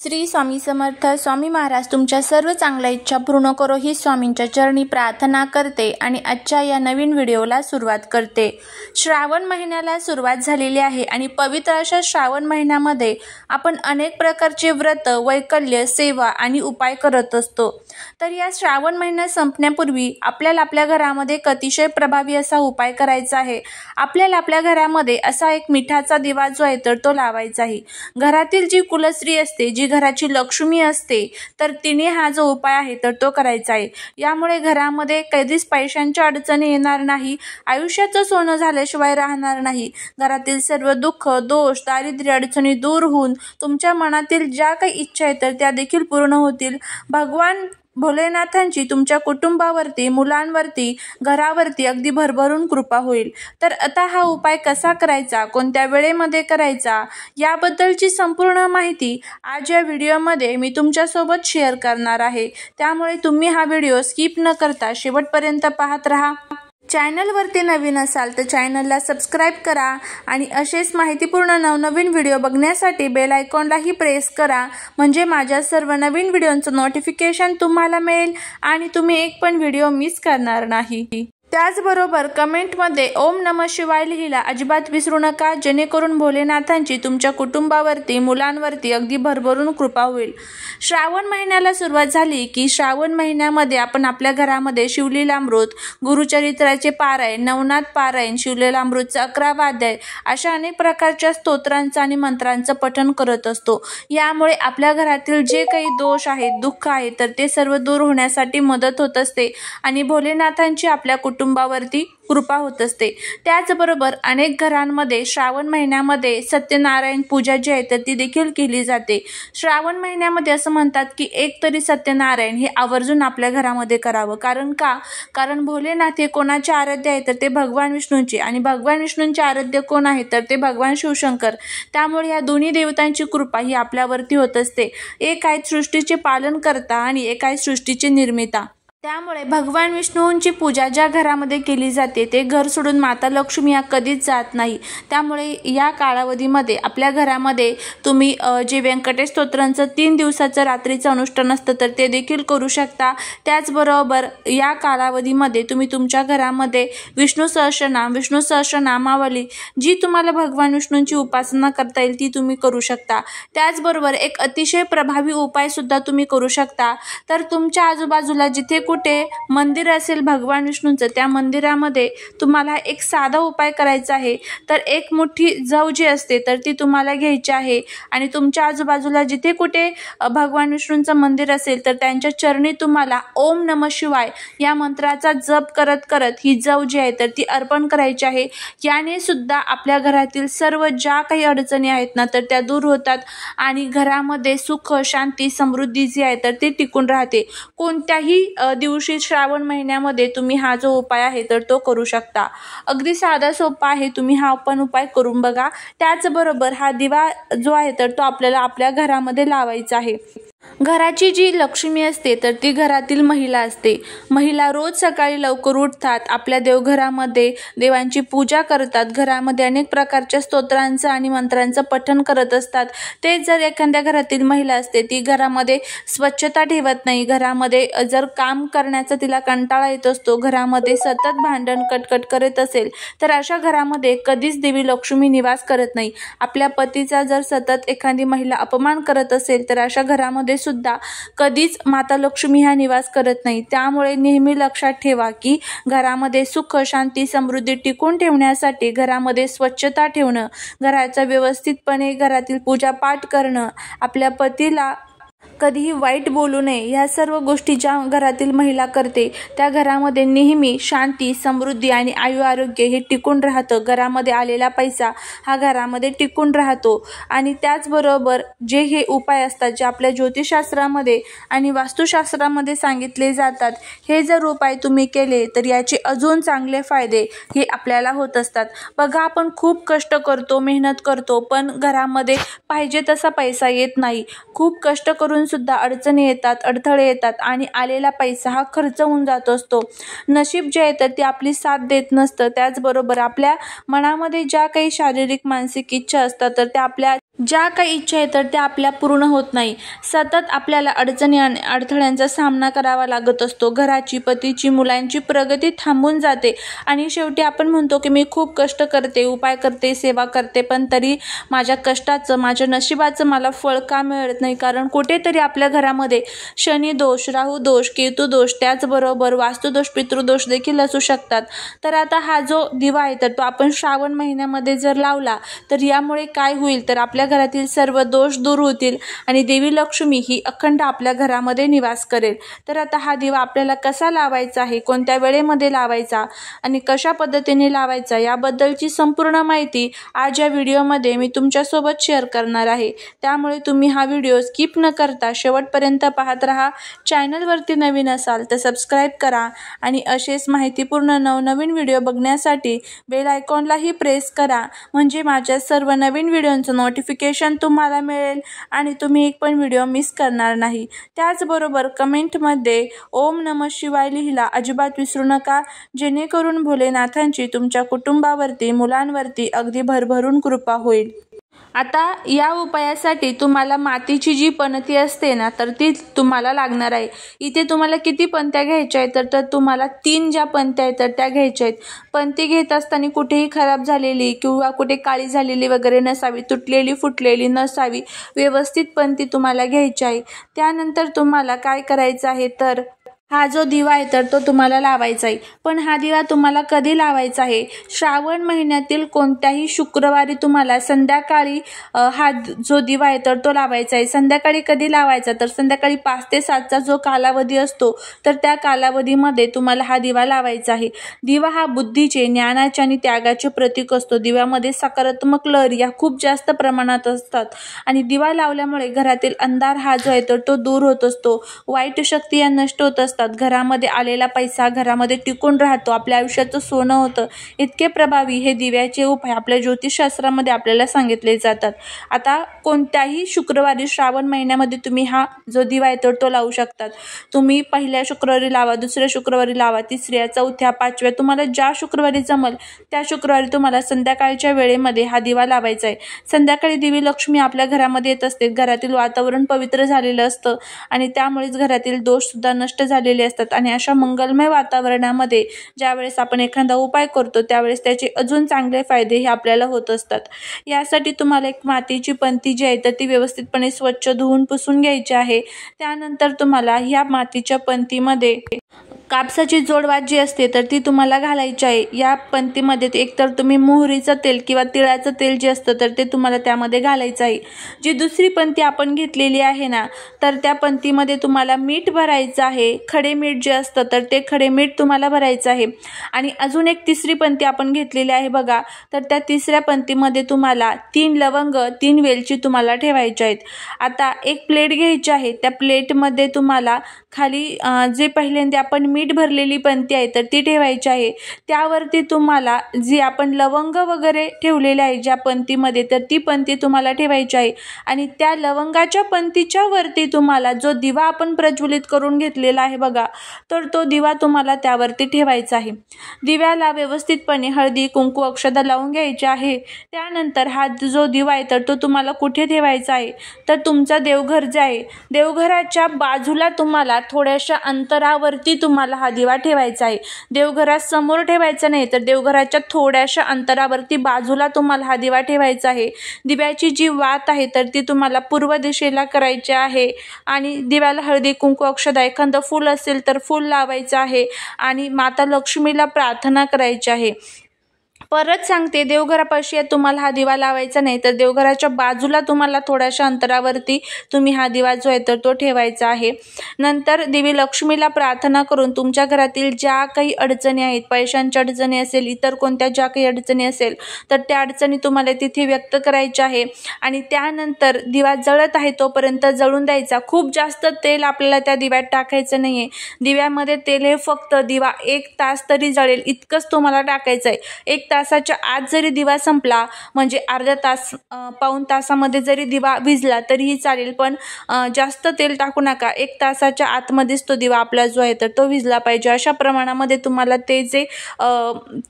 श्री स्वामी समर्थ. स्वामी महाराज तुमच्या सर्व चांगल्या इच्छा पूर्ण करो ही स्वामींच्या चरणी प्रार्थना करते आणि आजच्या या नवीन व्हिडिओला सुरुवात करते. श्रावण महिन्याला सुरुवात झालेली आहे आणि पवित्र अशा श्रावण महिन्यामध्ये आपण अनेक प्रकारचे व्रत, वैकल्य, सेवा आणि उपाय करत असतो. तर या श्रावण महिना संपण्यापूर्वी आपल्याला आपल्या घरामध्ये एक अतिशय प्रभावी असा उपाय करायचा आहे. आपल्याला आपल्या घरामध्ये असा एक मिठाचा दिवा जो आहे तर तो लावायचा आहे. घरातील जी कुलस्त्री असते, जी घराची लक्ष्मी असते, तर तिने हा जो उपाय आहे तर तो करायचा आहे. यामुळे घरामध्ये कधीच पैशांच्या अडचणी येणार नाही, आयुष्याचं सोनं झाल्याशिवाय राहणार नाही. घरातील सर्व दुःख, दोष, दारिद्र्य, अडचणी दूर होऊन तुमच्या मनातील ज्या काही इच्छा आहेत तर त्या देखील पूर्ण होतील. भगवान भोलेनाथांची तुमच्या कुटुंबावरती, मुलांवरती, घरावरती अगदी भरभरून कृपा होईल. तर आता हा उपाय कसा करायचा, कोणत्या वेळेमध्ये करायचा, याबद्दलची संपूर्ण माहिती आज या व्हिडिओमध्ये मी तुमच्यासोबत शेअर करणार आहे. त्यामुळे तुम्ही हा व्हिडिओ स्किप न करता शेवटपर्यंत पाहत राहा. चॅनलवरती नवीन असाल तर चॅनलला सबस्क्राईब करा आणि असेच माहितीपूर्ण नवनवीन व्हिडिओ बघण्यासाठी बेल आयकॉनलाही प्रेस करा, म्हणजे माझ्या सर्व नवीन व्हिडिओंचं नोटिफिकेशन तुम्हाला मिळेल आणि तुम्ही एक पण व्हिडिओ मिस करणार नाही. त्याचबरोबर कमेंटमध्ये ओम नमः शिवाय लिहिला अजिबात विसरू नका, जेणेकरून भोलेनाथांची तुमच्या कुटुंबावरती, मुलांवरती अगदी भरभरून कृपा होईल. श्रावण महिन्याला सुरुवात झाली की श्रावण महिन्यामध्ये आपण आपल्या घरामध्ये शिवलीलामृत, गुरुचरित्राचे पारायण, नवनाथ पारायण, शिवलीलामृतचा 11वा अध्याय अशा अनेक प्रकारच्या स्तोत्रांचं आणि मंत्रांचं पठण करत असतो. यामुळे आपल्या घरातील जे काही दोष आहेत, दुःख आहे तर ते सर्व दूर होण्यासाठी मदत होत असते आणि भोलेनाथांची आपल्या कुटुंबावरती कृपा होत असते. त्याचबरोबर अनेक घरांमध्ये श्रावण महिन्यामध्ये सत्यनारायण पूजा जी आहे तर ती देखील केली जाते. श्रावण महिन्यामध्ये असं म्हणतात की एक तरी सत्यनारायण हे आवर्जून आपल्या घरामध्ये करावं. कारण भोलेनाथ हे कोणाचे आराध्य आहे तर ते भगवान विष्णूंचे, आणि भगवान विष्णूंचे आराध्य कोण आहे तर ते भगवान शिवशंकर. त्यामुळे या दोन्ही देवतांची कृपा ही आपल्यावरती होत असते. एक आहेत सृष्टीचे पालन करता आणि एक आहेत सृष्टीचे निर्मिता. त्यामुळे भगवान विष्णूंची पूजा ज्या घरामध्ये केली जाते ते घर सोडून माता लक्ष्मी या कधीच जात नाही. त्यामुळे या कालावधीमध्ये आपल्या घरामध्ये तुम्ही जे व्यंकटेश स्तोत्रांचं 3 दिवसाचं रात्रीचं अनुष्ठान असतं तर ते देखील करू शकता. त्याचबरोबर या कालावधीमध्ये तुम्ही तुमच्या घरामध्ये विष्णू सहस्रनामावली जी तुम्हाला भगवान विष्णूंची उपासना करता येईल ती तुम्ही करू शकता. त्याचबरोबर एक अतिशय प्रभावी उपाय सुद्धा तुम्ही करू शकता. तर तुमच्या आजूबाजूला जिथे कुठे मंदिर असेल भगवान विष्णूंचं, त्या मंदिरामध्ये तुम्हाला एक साधा उपाय करायचा आहे. तर एक मुठी जव जी असते तर ती तुम्हाला घ्यायची आहे आणि तुमच्या आजूबाजूला जिथे कुठे भगवान विष्णूंचं मंदिर असेल तर त्यांच्या चरणी तुम्हाला ओम नमः शिवाय या मंत्राचा जप करत करत ही जव जी आहे तर ती अर्पण करायची आहे. याने सुद्धा आपल्या घरातील सर्व ज्या काही अडचणी आहेत ना तर त्या दूर होतात आणि घरामध्ये सुख, शांती, समृद्धी जी आहे तर ती टिकून राहते. कोणत्याही दिवशी श्रावण महिन्यामध्ये तुम्ही हा जो उपाय आहे तर तो करू शकता. अगदी साधा सोपा आहे, तुम्ही हा पण उपाय करून बघा. त्याचबरोबर हा दिवा जो आहे तर तो आपल्याला आपल्या घरामध्ये लावायचा आहे. घराची जी लक्ष्मी असते तर ती घरातील महिला असते. महिला रोज सकाळी लवकर उठतात, आपल्या देवघरामध्ये देवांची पूजा करतात, घरामध्ये अनेक प्रकारच्या स्तोत्रांचं आणि मंत्रांचं पठण करत असतात. तेच जर एखाद्या घरातील महिला असते, ती घरामध्ये स्वच्छता ठेवत नाही, घरामध्ये जर काम करण्याचा तिला कंटाळा येत असतो, घरामध्ये सतत भांडण कटकट करत असेल तर अशा घरामध्ये कधीच देवी लक्ष्मी निवास करत नाही. आपल्या पतीचा जर सतत एखादी महिला अपमान करत असेल तर अशा घरामध्ये सुद्धा कधीच माता लक्ष्मी हा निवास करत नाही. त्यामुळे नेहमी लक्षात ठेवा की घरामध्ये सुख, शांती, समृद्धी टिकून ठेवण्यासाठी घरामध्ये स्वच्छता ठेवणं, घराचा व्यवस्थितपणे घरातील पूजापाठ करणं, आपल्या पतीला कधीही वाईट बोलू नये, ह्या सर्व गोष्टी ज्या घरातील महिला करते त्या घरामध्ये नेहमी शांती, समृद्धी आणि आयु आरोग्य हे टिकून राहतं. घरामध्ये आलेला पैसा हा घरामध्ये टिकून राहतो. आणि त्याचबरोबर जे हे उपाय असतात जे आपल्या ज्योतिषशास्त्रामध्ये आणि वास्तुशास्त्रामध्ये सांगितले जातात, हे जर उपाय तुम्ही केले तर याचे अजून चांगले फायदे हे आपल्याला होत असतात. बघा, आपण खूप कष्ट करतो, मेहनत करतो, पण घरामध्ये पाहिजे तसा पैसा येत नाही. खूप कष्ट करून सुद्धा अडचणी येतात, अडथळे येतात आणि आलेला पैसा हा खर्च होऊन जात असतो. नशीब जे आहे तर ते आपली साथ देत नसतं. त्याचबरोबर आपल्या मनामध्ये ज्या काही शारीरिक, मानसिक इच्छा असतात तर त्या आपल्या ज्या काही इच्छा आहेत तर त्या आपल्या पूर्ण होत नाही. सतत आपल्याला अडचणी आणि अडथळ्यांचा सामना करावा लागत असतो. घराची, पतीची, मुलांची प्रगती थांबून जाते आणि शेवटी आपण म्हणतो की मी खूप कष्ट करते, उपाय करते, सेवा करते, पण तरी माझ्या कष्टाचं, माझ्या नशिबाचं मला फळ का मिळत नाही? कारण कुठेतरी आपल्या घरामध्ये शनी दोष, राहू दोष, केतू दोष, त्याचबरोबर वास्तुदोष, पितृदोष देखील असू शकतात. तर आता हा जो दिवा आहे तर तो आपण श्रावण महिन्यामध्ये जर लावला तर यामुळे काय होईल? तर आपल्या घरातील सर्व दोष दूर होतील आणि देवी लक्ष्मी ही अखंड आपल्या घरामध्ये निवास करेल. तर आता हा दिवा आपल्याला कसा लावायचा आहे, कोणत्या वेळेमध्ये लावायचा आणि कशा पद्धतीने लावायचा याबद्दलची संपूर्ण माहिती आज या व्हिडिओमध्ये मी तुमच्यासोबत शेअर करणार आहे. त्यामुळे तुम्ही हा व्हिडिओ स्किप न करता शेवटपर्यंत पाहत राहा. चॅनलवरती नवीन असाल तर सबस्क्राईब करा आणि असेच माहितीपूर्ण नवनवीन व्हिडिओ बघण्यासाठी बेल आयकॉनलाही प्रेस करा, म्हणजे माझ्या सर्व नवीन व्हिडिओंचं नोटिफिकेशन तुम्हाला मिळेल आणि तुम्ही एक पण व्हिडिओ मिस करणार नाही. त्याचबरोबर कमेंटमध्ये ओम नमः शिवाय लिहिला अजिबात विसरू नका, जेणेकरून भोलेनाथांची तुमच्या कुटुंबावरती, मुलांवरती अगदी भरभरून कृपा होईल. आता या उपायासाठी तुम्हाला मातीची जी पणती असते ना तर ती तुम्हाला लागणार आहे. इथे तुम्हाला किती पणत्या घ्यायच्या आहेत तर तुम्हाला 3 ज्या पणत्या आहेत तर त्या घ्यायच्या आहेत. पणती घेत असताना कुठेही खराब झालेली किंवा कुठे काळी झालेली वगैरे नसावी, तुटलेली फुटलेली नसावी, व्यवस्थित पणती तुम्हाला घ्यायची आहे. त्यानंतर तुम्हाला काय करायचं आहे तर हा जो दिवा आहे तर तो तुम्हाला लावायचा आहे. पण हा दिवा तुम्हाला कधी लावायचा आहे? श्रावण महिन्यातील कोणत्याही शुक्रवारी तुम्हाला संध्याकाळी हा जो दिवा आहे तर तो लावायचा आहे. संध्याकाळी कधी लावायचा तर संध्याकाळी 5 ते 7चा जो कालावधी असतो तर त्या कालावधीमध्ये तुम्हाला हा दिवा लावायचा आहे. दिवा हा बुद्धीचे, ज्ञानाचे आणि त्यागाचे प्रतीक असतो. दिव्यामध्ये सकारात्मक लहरी या खूप जास्त प्रमाणात असतात आणि दिवा लावल्यामुळे घरातील अंधार हा जो आहे तर तो दूर होत असतो. वाईट शक्ती या नष्ट होत असतात. घरामध्ये आलेला पैसा घरामध्ये टिकून राहतो, आपल्या आयुष्याचं सोनं होतं. इतके प्रभावी हे दिव्याचे उपाय आपल्या ज्योतिषशास्त्रामध्ये आपल्याला सांगितले जातात. आता कोणत्याही शुक्रवारी श्रावण महिन्यामध्ये तुम्ही हा जो दिवा आहे तर तो लावू शकतात. तुम्ही पहिल्या शुक्रवारी लावा, दुसऱ्या शुक्रवारी लावा, तिसऱ्या, चौथ्या, 5व्या, तुम्हाला ज्या शुक्रवारी जमल त्या शुक्रवारी तुम्हाला संध्याकाळच्या वेळेमध्ये हा दिवा लावायचा आहे. संध्याकाळी देवी लक्ष्मी आपल्या घरामध्ये येत असते. घरातील वातावरण पवित्र झालेलं असतं आणि त्यामुळेच घरातील दोष सुद्धा नष्ट झालेले असतात आणि अशा मंगलमय वातावरणामध्ये ज्यावेळेस आपण एखादा उपाय करतो त्यावेळेस त्याचे अजून चांगले फायदे हे आपल्याला होत असतात. यासाठी तुम्हाला एक मातीची पणती जी आहे तर ती व्यवस्थितपणे स्वच्छ धुवून पुसून घ्यायची आहे. त्यानंतर तुम्हाला ह्या मातीच्या पणतीमध्ये कापसाची जोडवात जी असते तर ती तुम्हाला घालायची आहे. या पणतीमध्ये एकतर तुम्ही मोहरीचं तेल किंवा तिळाचं तेल जे असतं तर ते तुम्हाला त्यामध्ये घालायचं आहे. जी दुसरी पणती आपण घेतलेली आहे ना तर त्या पणतीमध्ये तुम्हाला मीठ भरायचं आहे. खडे मीठ जे असतं तर ते खडे मीठ तुम्हाला भरायचं आहे. आणि अजून एक तिसरी पणती आपण घेतलेली आहे बघा, तर त्या तिसऱ्या पणतीमध्ये तुम्हाला 3 लवंग, 3 वेलची तुम्हाला ठेवायच्या आहेत. आता एक प्लेट घ्यायची आहे. त्या प्लेटमध्ये तुम्हाला खाली जे पहिल्यांदा आपण मीठ भरलेली पणती आहे तर ती ठेवायची आहे. त्यावरती तुम्हाला जी आपण लवंग वगैरे ठेवलेले आहे ज्या पणतीमध्ये तर ती पणती तुम्हाला ठेवायची आहे आणि त्या लवंगाच्या पणतीच्या वरती तुम्हाला जो दिवा आपण प्रज्वलित करून घेतलेला आहे बघा तर तो दिवा तुम्हाला त्यावरती ठेवायचा आहे. दिव्याला व्यवस्थितपणे हळदी, कुंकू, अक्षता लावून घ्यायची आहे. त्यानंतर हा जो दिवा आहे तर तो तुम्हाला कुठे ठेवायचा आहे तर तुमचा देवघर जे आहे देवघराच्या बाजूला तुम्हाला थोड्याशा अंतरावरती तुम्हाला हा दिवा ठेवायचा आहे. देवघरासमोर ठेवायचा नाही तर देवघराच्या थोड्याशा अंतरावरती बाजूला तुम्हाला हा दिवा ठेवायचा आहे. दिव्याची जी वात आहे तर ती तुम्हाला पूर्व दिशेला करायची आहे आणि दिव्याला हळदी, कुंकू, अक्षता, एखादं फूल असेल तर फूल लावायचं आहे आणि माता लक्ष्मीला प्रार्थना करायची आहे. परत सांगते, देवघरापाशी तुम्हाला हा दिवा लावायचा नाही तर देवघराच्या बाजूला तुम्हाला थोड्याशा अंतरावरती तुम्ही हा दिवा जो आहे तर तो ठेवायचा आहे. नंतर देवी लक्ष्मीला प्रार्थना करून तुमच्या घरातील ज्या काही अडचणी आहेत, पैशांच्या अडचणी असेल, इतर कोणत्या ज्या काही अडचणी असेल तर त्या अडचणी तुम्हाला तिथे व्यक्त करायच्या आहे आणि त्यानंतर दिवा जळत आहे तोपर्यंत जळून द्यायचा. खूप जास्त तेल आपल्याला त्या दिव्यात टाकायचं नाही आहे. दिव्यामध्ये तेल हे फक्त दिवा 1 तास तरी जळेल इतकंच तुम्हाला टाकायचं आहे. 1 1 तासाच्या आत जरी दिवा संपला म्हणजे अर्धा तास पाऊण तासामध्ये जरी दिवा विझला तरीही चालेल, पण जास्त तेल टाकू नका. 1 तासाच्या आतमध्येच तो दिवा आपला जो आहे तर तो विझला पाहिजे. अशा प्रमाणामध्ये तुम्हाला ते जे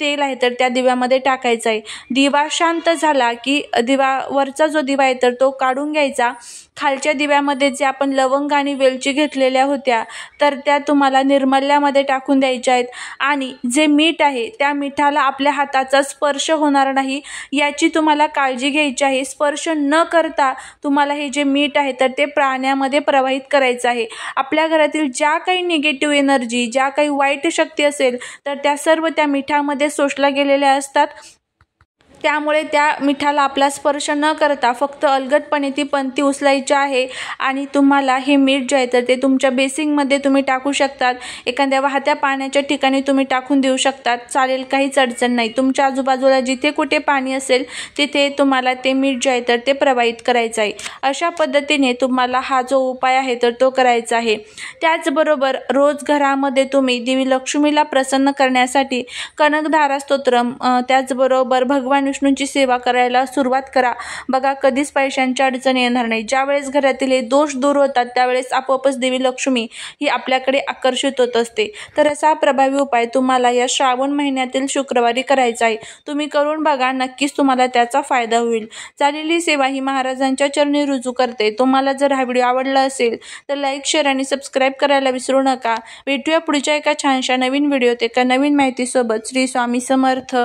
तेल आहे तर त्या दिव्यामध्ये टाकायचं आहे. दिवा शांत झाला की वरचा जो दिवा आहे तर तो काढून घ्यायचा. खालच्या दिव्यामध्ये जे आपण लवंग आणि वेलची घेतलेल्या होत्या तर त्या तुम्हाला निर्मल्यामध्ये टाकून द्यायच्या आहेत. आणि जे मीठ आहे त्या मिठाला आपल्या हाताचा स्पर्श होणार नाही याची तुम्हाला काळजी घ्यायची आहे. स्पर्श न करता तुम्हाला हे जे मीठ आहे तर ते प्राण्यामध्ये प्रवाहित करायचं आहे. आपल्या घरातील ज्या काही निगेटिव्ह एनर्जी, ज्या काही वाईट शक्ती असेल तर त्या सर्व त्या मिठामध्ये शोषल्या गेलेल्या असतात. त्यामुळे त्या मिठाला आपला स्पर्श न करता फक्त अलगदपणे ती पंती उचलायची आहे. आणि तुम्हाला हे मीठ जे आहे तर ते तुमच्या बेसिंगमध्ये तुम्ही टाकू शकतात. एखाद्या वाहत्या पाण्याच्या ठिकाणी तुम्ही टाकून देऊ शकतात, चालेल, काहीच अडचण नाही. तुमच्या आजूबाजूला जिथे कुठे पाणी असेल तिथे तुम्हाला ते मीठ जे आहे तर ते प्रवाहित करायचं आहे. अशा पद्धतीने तुम्हाला हा जो उपाय आहे तर तो करायचा आहे. त्याचबरोबर रोज घरामध्ये तुम्ही देवी लक्ष्मीला प्रसन्न करण्यासाठी कनकधारा स्तोत्रम, त्याचबरोबर भगवान विष्णूंची सेवा करायला सुरुवात करा. बघा, कधीच पैशांची अडचण येणार नाही. ज्यावेळेस घरातील हे दोष दूर होतात त्यावेळेस आपोआपच देवी लक्ष्मी ही आपल्याकडे आकर्षित होत असते. तर असा प्रभावी उपाय तुम्हाला या श्रावण महिन्यातील शुक्रवारी करायचा आहे. तुम्ही करून बघा, नक्कीच तुम्हाला त्याचा फायदा होईल. झालेली सेवा ही महाराजांच्या चरणी रुजू करते. तुम्हाला जर हा व्हिडिओ आवडला असेल तर लाईक, शेअर आणि सबस्क्राईब करायला विसरू नका. भेटूया पुढच्या एका छानशा नवीन व्हिडिओत एका नवीन माहितीसोबत. श्री स्वामी समर्थ.